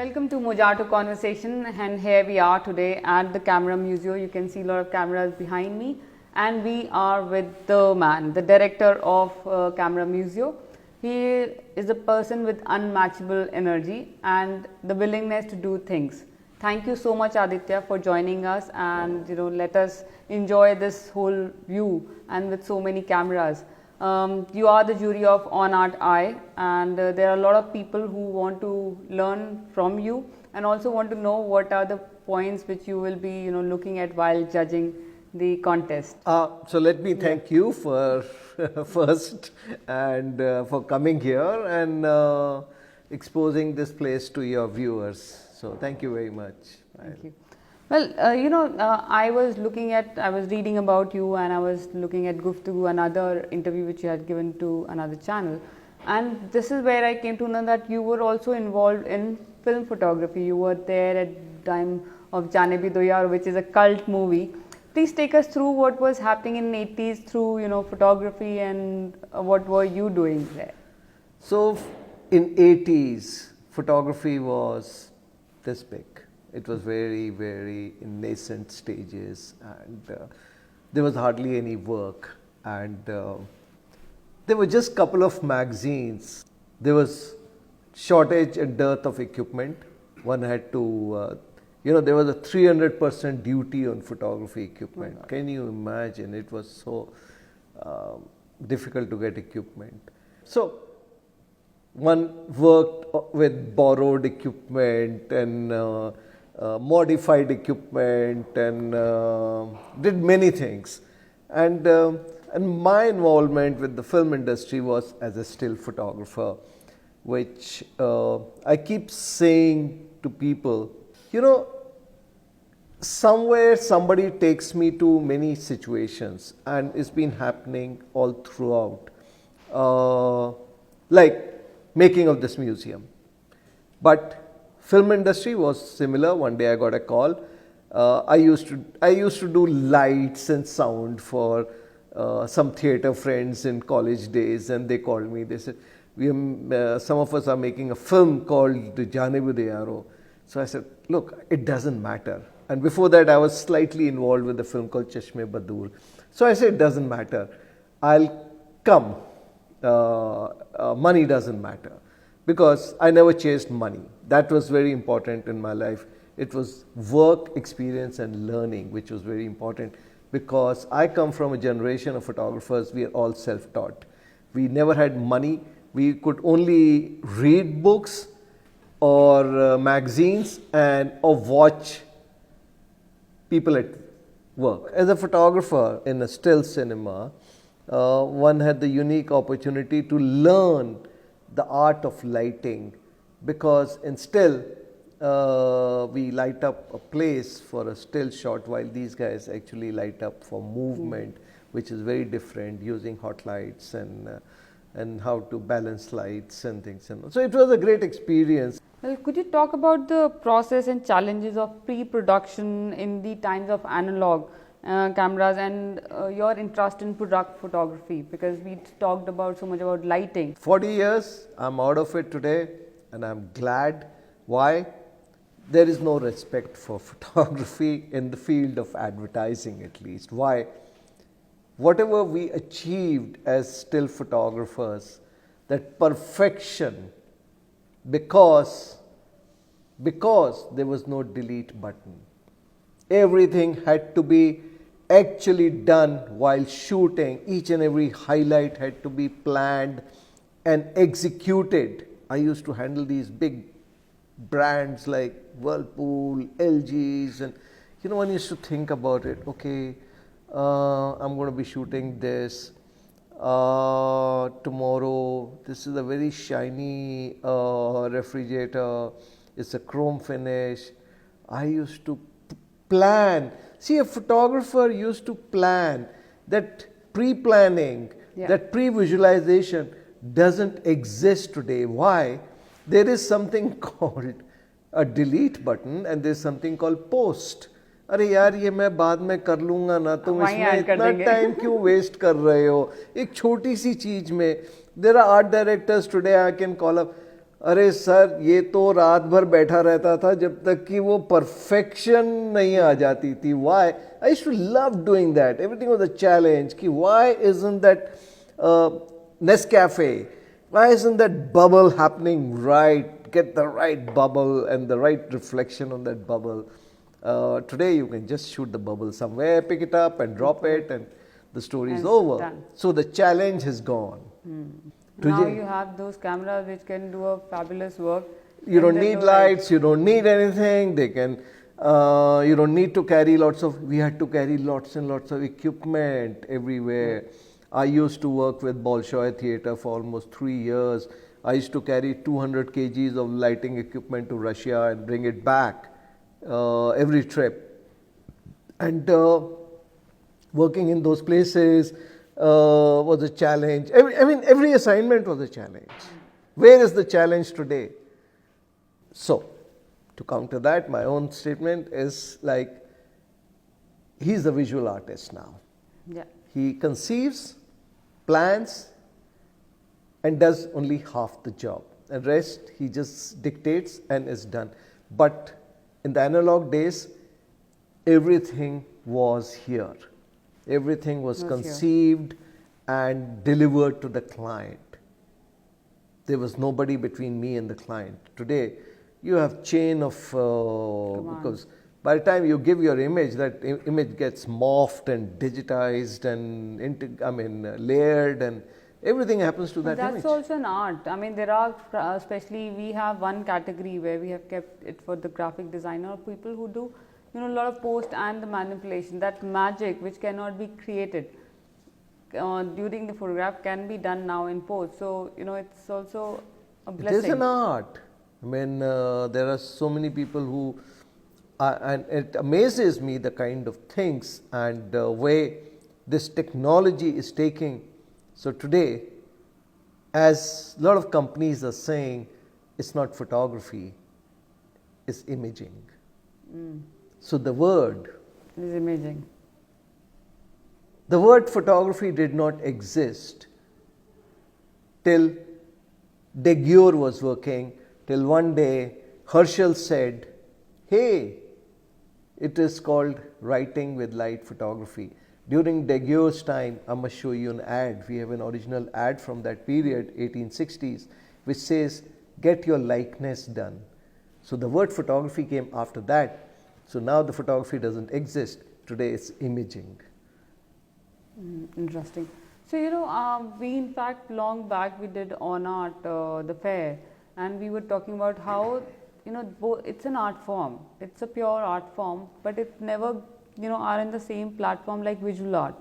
Welcome to Mojarto Conversation, and here we are today at the Camera Museum. You can see a lot of cameras behind me, and we are with the man, the director of Camera Museum. He is a person with unmatchable energy and the willingness to do things. Thank you so much, Aditya, for joining us, and let us enjoy this whole view and with so many cameras. You are the jury of On Art Eye, and there are a lot of people who want to learn from you and also want to know what are the points which you will be looking at while judging the contest. So let me thank you for first and for coming here and exposing this place to your viewers. So thank you very much. Thank you. Well, I was reading about you, and I was looking at Guftagu, another interview which you had given to another channel. And this is where I came to know that you were also involved in film photography. You were there at the time of Jaane Bhi Do Yaar, which is a cult movie. Please take us through what was happening in the 80s through, photography, and what were you doing there? So in 80s, photography was this big. It was very, very in nascent stages, and there was hardly any work, and there were just couple of magazines. There was shortage and dearth of equipment. One had to, there was a 300% duty on photography equipment. Oh, can you imagine? It was so difficult to get equipment. So one worked with borrowed equipment and modified equipment and did many things, and my involvement with the film industry was as a still photographer, which I keep saying to people, somewhere somebody takes me to many situations, and it's been happening all throughout, like making of this museum. But film industry was similar. One day I got a call. I used to do lights and sound for some theatre friends in college days, and they called me. They said, some of us are making a film called Jaane Bhi Do Yaar. So I said, look, it doesn't matter. And before that, I was slightly involved with a film called Chashme Badur. So I said, it doesn't matter. I'll come. Money doesn't matter. Because I never chased money. That was very important in my life. It was work, experience and learning, which was very important, because I come from a generation of photographers. We are all self-taught. We never had money. We could only read books or magazines or watch people at work. As a photographer in a still cinema, one had the unique opportunity to learn the art of lighting, because in still we light up a place for a still shot, while these guys actually light up for movement, which is very different, using hot lights and how to balance lights and things. So it was a great experience. Well, could you talk about the process and challenges of pre-production in the times of analog cameras, and your interest in product photography, because we talked about so much about lighting. 40 years, I'm out of it today, and I'm glad. Why? There is no respect for photography in the field of advertising, at least. Why? Whatever we achieved as still photographers, that perfection, because there was no delete button. Everything had to be actually done while shooting. Each and every highlight had to be planned and executed. I used to handle these big brands like Whirlpool, LGs, and one used to think about it. Okay, I'm going to be shooting this tomorrow. This is a very shiny refrigerator. It's a chrome finish. I used to plan. See, a photographer used to plan. That pre-planning, that pre-visualization doesn't exist today. Why? There is something called a delete button, and there's something called post. अरे यार ये मैं बाद में कर लूँगा ना, तुम इसमें इतना टाइम क्यों वेस्ट कर रहे हो एक छोटी सी चीज में. There are art directors today I can call up. अरे सर ये तो रात भर बैठा रहता था जब तक कि वो परफेक्शन नहीं आ जाती थी. Why? I used to love doing that. Everything was a challenge. कि why isn't that Nescafe? Why isn't that bubble happening right? Get the right bubble and the right reflection on that bubble. Today you can just shoot the bubble somewhere, pick it up and drop it, and the story is over. Done. So the challenge has gone. Now you have those cameras which can do a fabulous work. You don't need lights, you don't need anything. They can, you don't need to carry lots of, we had to carry lots and lots of equipment everywhere. I used to work with Bolshoi Theatre for almost 3 years. I used to carry 200 kgs of lighting equipment to Russia and bring it back every trip. And working in those places was a challenge. Every assignment was a challenge. Where is the challenge today? So, to counter that, my own statement is like, he's a visual artist now. Yeah. He conceives, plans, and does only half the job. The rest, he just dictates and is done. But in the analog days, everything was here. Everything was conceived and delivered to the client. There was nobody between me and the client. Today, you have chain of, because by the time you give your image, that image gets morphed and digitized and layered, and everything happens to that image. That's also an art. I mean, there are, especially we have one category where we have kept it for the graphic designer, people who do, a lot of post and the manipulation. That magic which cannot be created during the photograph can be done now in post. So, it's also a blessing. It is an art. There are so many people who, and it amazes me the kind of things and the way this technology is taking. So today, as a lot of companies are saying, it's not photography, it's imaging. So the word is imaging. The word photography did not exist till Daguerre was working, till one day Herschel said, hey, it is called writing with light photography. During Daguerre's time, I must show you an ad. We have an original ad from that period, 1860s, which says, get your likeness done. So the word photography came after that. So now the photography doesn't exist. Today it's imaging. Interesting. So, we in fact long back we did on art, the fair, and we were talking about how, it's an art form. It's a pure art form, but it never, are in the same platform like visual art,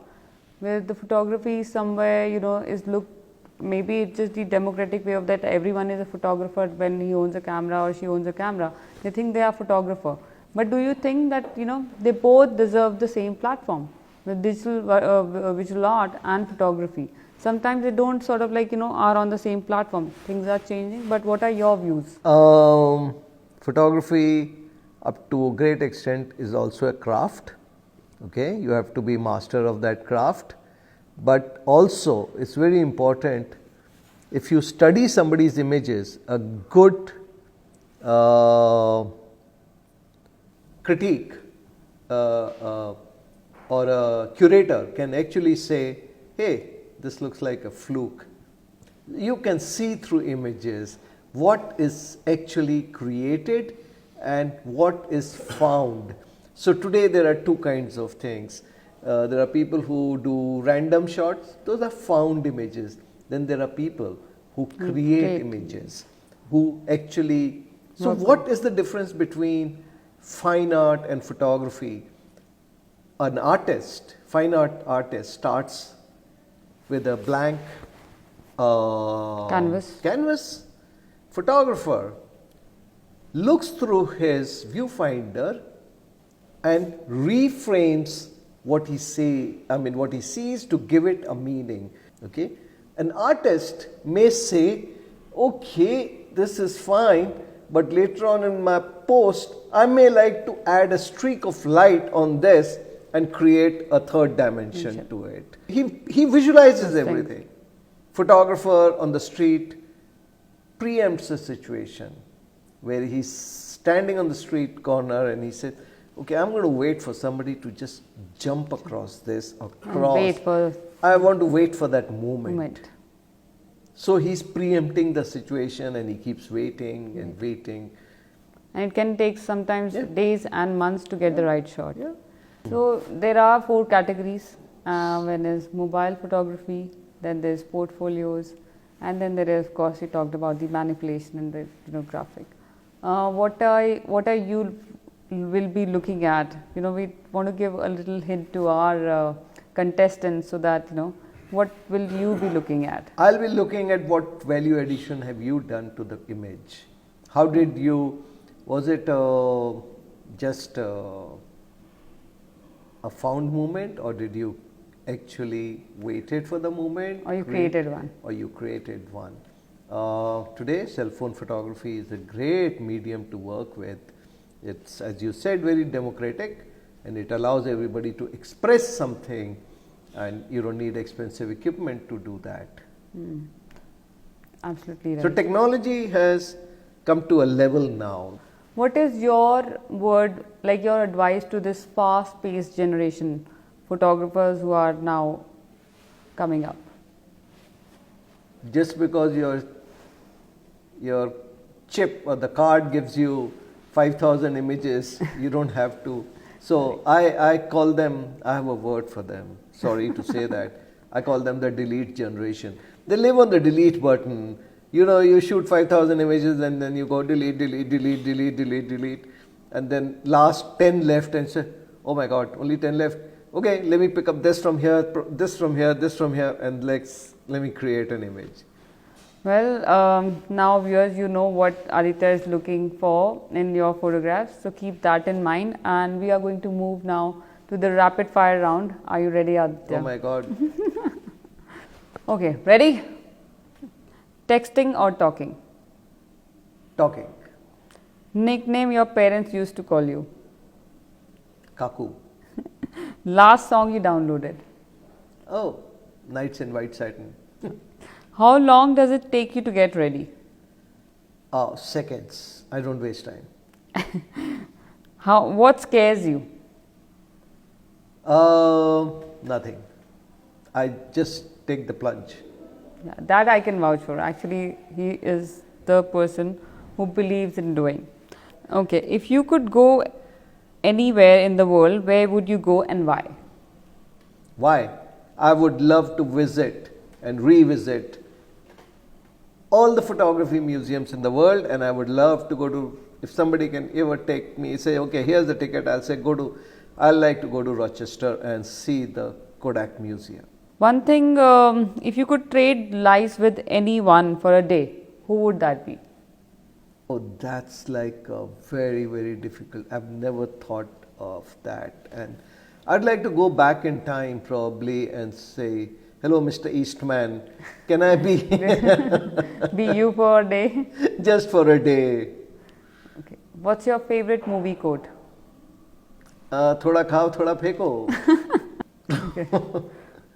where the photography somewhere, is looked, maybe it's just the democratic way of that everyone is a photographer when he owns a camera or she owns a camera. They think they are photographer. But do you think that, they both deserve the same platform, with digital visual art and photography? Sometimes they don't sort of are on the same platform. Things are changing, but what are your views? Photography, up to a great extent, is also a craft. Okay, you have to be master of that craft. But also, it's very important, if you study somebody's images, a good critique or a curator can actually say, hey, this looks like a fluke. You can see through images what is actually created and what is found. So today there are two kinds of things. There are people who do random shots, those are found images. Then there are people who create images, who actually. So what is the difference between fine art and photography? An artist, fine art artist, starts with a blank canvas. Photographer looks through his viewfinder and reframes what he sees to give it a meaning. Okay, an artist may say, okay, this is fine, but later on in my post, I may like to add a streak of light on this and create a third dimension to it. He visualizes everything. Photographer on the street preempts a situation where he's standing on the street corner and he said, okay, I'm going to wait for somebody to just jump across this or cross. I want to wait for that moment. So he's preempting the situation and he keeps waiting and waiting. And it can take sometimes days and months to get the right shot. Yeah. So there are 4 categories. One is mobile photography, then there's portfolios, and then there is, of course, we talked about the manipulation and the graphic. What are you will be looking at? We want to give a little hint to our contestants so that what will you be looking at? I'll be looking at what value addition have you done to the image. How did you? Was it just a found moment, or did you actually waited for the moment? Or you created one? Or you created one. Today, cell phone photography is a great medium to work with. It's, as you said, very democratic, and it allows everybody to express something, and you don't need expensive equipment to do that. Absolutely right. So technology has come to a level now. What is your word, like your advice to this fast-paced generation photographers who are now coming up? Just because your chip or the card gives you 5,000 images, you don't have to. So I call them, I have a word for them, sorry to say that, I call them the delete generation. They live on the delete button. You shoot 5,000 images and then you go delete, delete, delete, delete, delete, delete, and then last 10 left and say, oh my God, only 10 left. Okay, let me pick up this from here, this from here, this from here, and let me create an image. Well, now viewers, you know what Aditya is looking for in your photographs, so keep that in mind, and we are going to move now to the rapid fire round. Are you ready, Aditya? Oh my God. Okay, ready? Texting or talking? Talking. Nickname your parents used to call you? Kaku. Last song you downloaded? Oh, Nights in White Satin. How long does it take you to get ready? Seconds. I don't waste time. What scares you? Nothing. I just take the plunge. Yeah, that I can vouch for. Actually, he is the person who believes in doing. Okay, if you could go anywhere in the world, where would you go and why? Why? I would love to visit and revisit all the photography museums in the world, and I would love to go to, if somebody can ever take me, say, okay, here's the ticket, I'll say, I'd like to go to Rochester and see the Kodak Museum. One thing, if you could trade lives with anyone for a day, who would that be? Oh, that's like a very, very difficult. I've never thought of that. And I'd like to go back in time probably and say, hello, Mr. Eastman, can I be be you for a day? Just for a day. Okay. What's your favorite movie quote? Thoda khao, thoda pheko. Okay.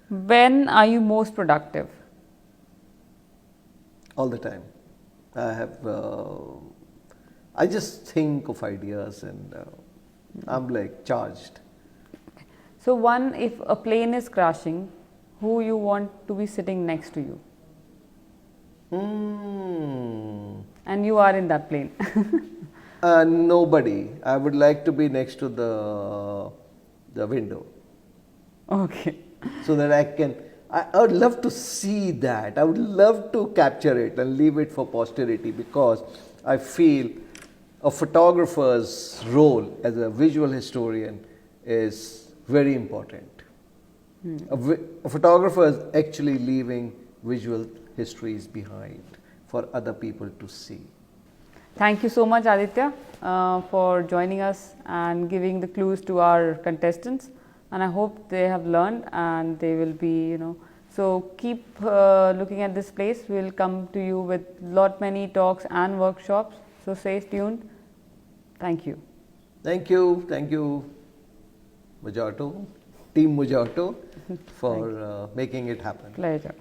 When are you most productive? All the time. I just think of ideas and I'm like charged. So if a plane is crashing, who you want to be sitting next to you? And you are in that plane. Nobody. I would like to be next to the window. Okay. So that I would love to see that. I would love to capture it and leave it for posterity, because I feel a photographer's role as a visual historian is very important. A photographer is actually leaving visual histories behind for other people to see. Thank you so much, Aditya, for joining us and giving the clues to our contestants. And I hope they have learned and they will be, so keep looking at this place. We'll come to you with many talks and workshops. So stay tuned. Thank you. Thank you. Thank you, Mojarto, Team Mojarto, for making it happen. Pleasure.